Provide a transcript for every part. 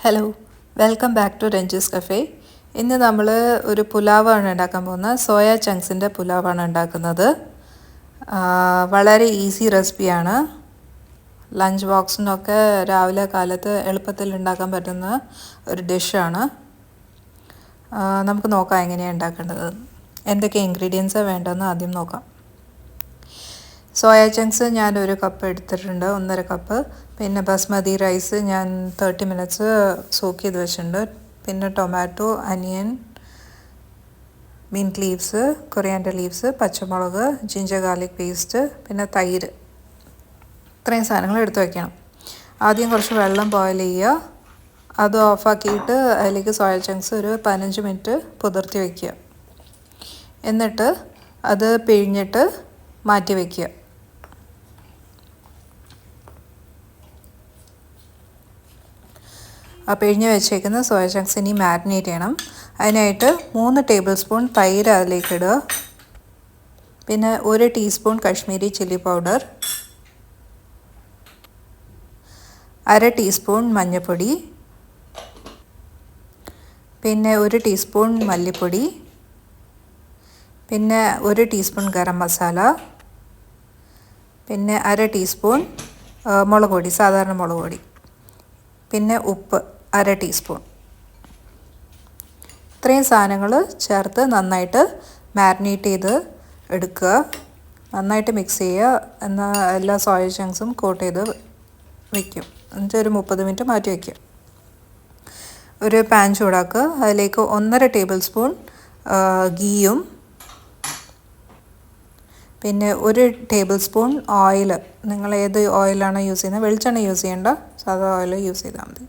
Hello, welcome back to Ranju's cafe. ഇന്ന് നമ്മൾ ഒരു പുലാവാണ് ഉണ്ടാക്കാൻ പോകുന്നത്. സോയ ചങ്ക്സിൻ്റെ പുലാവാണ് ഉണ്ടാക്കുന്നത്. വളരെ ഈസി റെസിപ്പിയാണ്. ലഞ്ച് ബോക്സിനൊക്കെ രാവിലെ കാലത്ത് എളുപ്പത്തിൽ ഉണ്ടാക്കാൻ പറ്റുന്ന ഒരു ഡിഷാണ്. നമുക്ക് നോക്കാം എങ്ങനെയാണ് ഉണ്ടാക്കേണ്ടത്. എന്തൊക്കെ ഇൻഗ്രീഡിയൻസാണ് വേണ്ടതെന്ന് ആദ്യം നോക്കാം. സോയ ചങ്ക്സ് ഞാൻ 1 കപ്പ് എടുത്തിട്ടുണ്ട്, 1.5 കപ്പ്. പിന്നെ ബസ്മതി റൈസ് ഞാൻ 30 മിനിറ്റ്സ് സോക്ക് ചെയ്ത് വെച്ചിട്ടുണ്ട്. പിന്നെ ടൊമാറ്റോ, അനിയൻ, മിൻറ്റ് ലീവ്സ്, കൊറിയാൻഡർ ലീവ്സ്, പച്ചമുളക്, ജിഞ്ചർ ഗാർലിക് പേസ്റ്റ്, പിന്നെ തൈര്. ഇത്രയും സാധനങ്ങൾ എടുത്ത് വയ്ക്കണം. ആദ്യം കുറച്ച് വെള്ളം ബോയിൽ ചെയ്യുക. അത് ഓഫാക്കിയിട്ട് അതിലേക്ക് സോയ ചങ്ക്സ് ഒരു 15 മിനിറ്റ് പുതിർത്തി വയ്ക്കുക. എന്നിട്ട് അത് പിഴിഞ്ഞിട്ട് മാറ്റി വയ്ക്കുക. പിഴിഞ്ഞ് വെച്ചേക്കുന്ന സോയ ചങ്ക്സ് ഇനി മാരിനേറ്റ് ചെയ്യണം. അതിനായിട്ട് 3 ടേബിൾ സ്പൂൺ തൈര് അതിലേക്ക് ഇടുക. പിന്നെ 1 teaspoon Kashmiri chilli powder, 1/2 teaspoon മഞ്ഞൾപ്പൊടി, പിന്നെ 1 ടീസ്പൂൺ മല്ലിപ്പൊടി, പിന്നെ 1 ടീസ്പൂൺ ഗരം മസാല, പിന്നെ 1/2 ടീസ്പൂൺ മുളക് പൊടി, സാധാരണ മുളക് പൊടി, പിന്നെ ഉപ്പ് 1/2 ടീസ്പൂൺ. ഇത്രയും സാധനങ്ങൾ ചേർത്ത് നന്നായിട്ട് മാരിനേറ്റ് ചെയ്ത് എടുക്കുക. നന്നായിട്ട് മിക്സ് ചെയ്യുക. എന്നാൽ എല്ലാ സോയ ചങ്ക്സും കോട്ട് ചെയ്ത് വയ്ക്കും. എന്നിട്ട് ഒരു 30 മിനിറ്റ് മാറ്റി വയ്ക്കുക. ഒരു പാൻ ചൂടാക്കുക. അതിലേക്ക് 1.5 ടേബിൾ സ്പൂൺ ഗീയും, പിന്നെ 1 ടേബിൾ സ്പൂൺ ഓയിൽ. നിങ്ങൾ ഏത് ഓയിലാണ് യൂസ് ചെയ്യുന്നത്, വെളിച്ചെണ്ണ യൂസ് ചെയ്യേണ്ട, സാധാ ഓയിൽ യൂസ് ചെയ്താൽ മതി.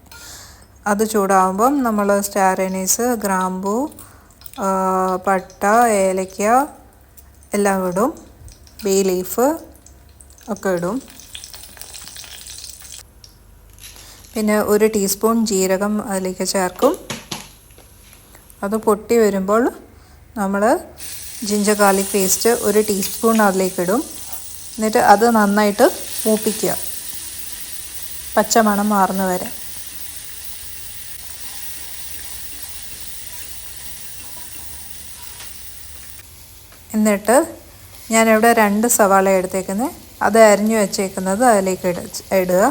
അത് ചൂടാകുമ്പം നമ്മൾ സ്റ്റാർ അനീസ്, ഗ്രാമ്പൂ, പട്ട, ഏലക്ക എല്ലാം ഇടും. ബേ ലീഫ് ഒക്കെ ഇടും. പിന്നെ 1 ടീസ്പൂൺ ജീരകം അതിലേക്ക് ചേർക്കും. അത് പൊട്ടി വരുമ്പോൾ നമ്മൾ ജിഞ്ചർ ഗാർലിക് പേസ്റ്റ് 1 ടീസ്പൂൺ അതിലേക്ക് ഇടും. എന്നിട്ട് അത് നന്നായിട്ട് മൂപ്പിക്കുക, പച്ചമണം മാറുന്ന വരെ. എന്നിട്ട് ഞാനിവിടെ 2 സവാള എടുത്തേക്കുന്നത്, അത് അരിഞ്ഞു വെച്ചേക്കുന്നത് അതിലേക്ക് ഇടുക.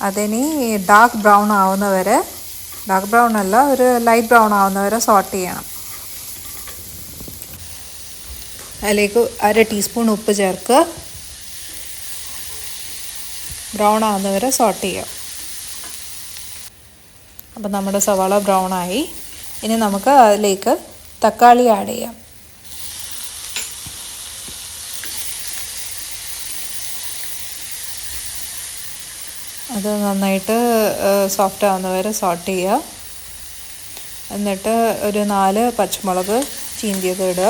അതിനി ഡാർക്ക് ബ്രൗൺ ആവുന്ന വരെ, ഡാർക്ക് ബ്രൗൺ അല്ല, ഒരു ലൈറ്റ് ബ്രൗൺ ആവുന്ന വരെ സോട്ട് ചെയ്യണം. അതിലേക്ക് 1/2 ടീസ്പൂൺ ഉപ്പ് ചേർക്കുക. ബ്രൗൺ ആവുന്ന വരെ സോട്ട് ചെയ്യുക. അപ്പം നമ്മുടെ സവാള ബ്രൗൺ ആയി. ഇനി നമുക്ക് അതിലേക്ക് തക്കാളി ആഡ് ചെയ്യാം. അത് നന്നായിട്ട് സോഫ്റ്റ് ആവുന്ന വരെ സോട്ട് ചെയ്യുക. എന്നിട്ട് ഒരു 4 പച്ചമുളക് ചീന്തിയത് ഇടുക.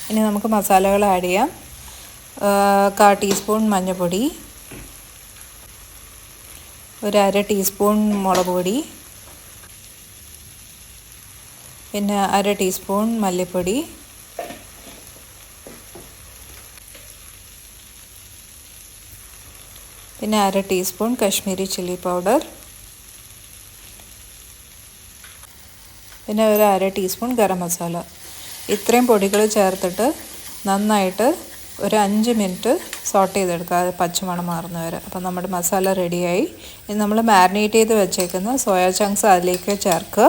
ഇനി നമുക്ക് മസാലകൾ ആഡ് ചെയ്യാം. 1/4 ടീസ്പൂൺ മഞ്ഞൾപ്പൊടി, ഒരു 1/2 ടീസ്പൂൺ മുളക് പൊടി, പിന്നെ 1/2 ടീസ്പൂൺ മല്ലിപ്പൊടി, പിന്നെ 1/2 ടീസ്പൂൺ കശ്മീരി ചില്ലി പൗഡർ, പിന്നെ ഒരു 1/2 ടീസ്പൂൺ ഗരം മസാല. ഇത്രയും പൊടികൾ ചേർത്തിട്ട് നന്നായിട്ട് ഒരു 5 മിനിറ്റ് സോട്ട് ചെയ്തെടുക്കുക, അത് പച്ചമണം മാറുന്ന വരെ. അപ്പം നമ്മുടെ മസാല റെഡിയായി. ഇനി നമ്മൾ മാരിനേറ്റ് ചെയ്ത് വെച്ചേക്കുന്ന സോയ ചങ്ക്സ് അതിലേക്ക് ചേർക്കുക.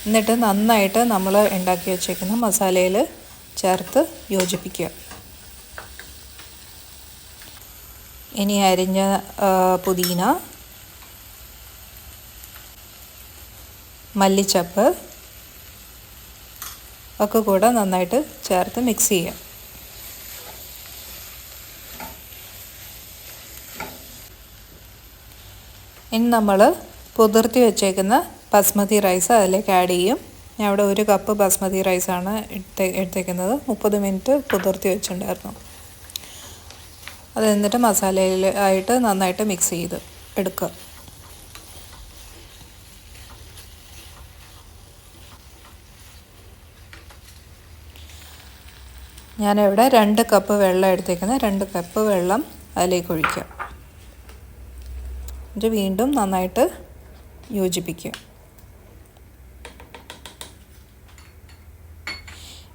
എന്നിട്ട് നന്നായിട്ട് നമ്മൾ ഉണ്ടാക്കി വെച്ചേക്കുന്ന മസാലയിൽ ചേർത്ത് യോജിപ്പിക്കുക. ഇനി അരിഞ്ഞ പുതിന, മല്ലിച്ചപ്പ് ഒക്കെ കൂടെ നന്നായിട്ട് ചേർത്ത് മിക്സ് ചെയ്യുക. ഇനി നമ്മൾ പുതിർത്തി വെച്ചേക്കുന്ന ബസ്മതി റൈസ് അതിലേക്ക് ആഡ് ചെയ്യും. ഞാൻ ഇവിടെ 1 കപ്പ് ബസ്മതി റൈസാണ് എടുത്തേക്കുന്നത്. 30 മിനിറ്റ് പുതിർത്തി വെച്ചിട്ടുണ്ടായിരുന്നു. അത് എന്നിട്ട് മസാലയിൽ ആയിട്ട് നന്നായിട്ട് മിക്സ് ചെയ്ത് എടുക്കുക. ഞാനിവിടെ 2 കപ്പ് വെള്ളം എടുത്തേക്കുന്നത്. 2 കപ്പ് വെള്ളം അതിലേക്ക് ഒഴിക്കുക. ഇത് വീണ്ടും നന്നായിട്ട് യോജിപ്പിക്കുക.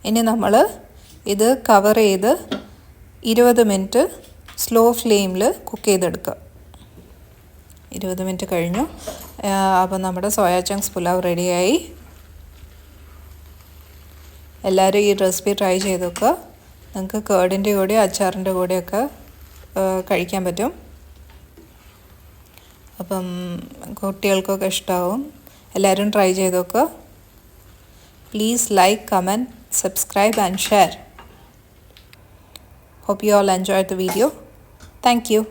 ഇനി നമ്മൾ ഇത് കവർ ചെയ്ത് 20 മിനിറ്റ് സ്ലോ ഫ്ലെയിമിൽ കുക്ക് ചെയ്തെടുക്കുക. 20 മിനിറ്റ് കഴിഞ്ഞു. അപ്പോൾ നമ്മുടെ സോയാ ചങ്ക്സ് പുലാവ് റെഡിയായി. എല്ലാവരും ഈ റെസിപ്പി ട്രൈ ചെയ്ത് നോക്കുക. നിങ്ങൾക്ക് കേടിൻ്റെ കൂടെ അച്ചാറിൻ്റെ കൂടെയൊക്കെ കഴിക്കാൻ പറ്റും. അപ്പം കുട്ടികൾക്കൊക്കെ ഇഷ്ടമാവും. എല്ലാവരും ട്രൈ ചെയ്ത് നോക്കുക. Please like, comment, subscribe and share. Hope you all enjoyed the video. Thank you.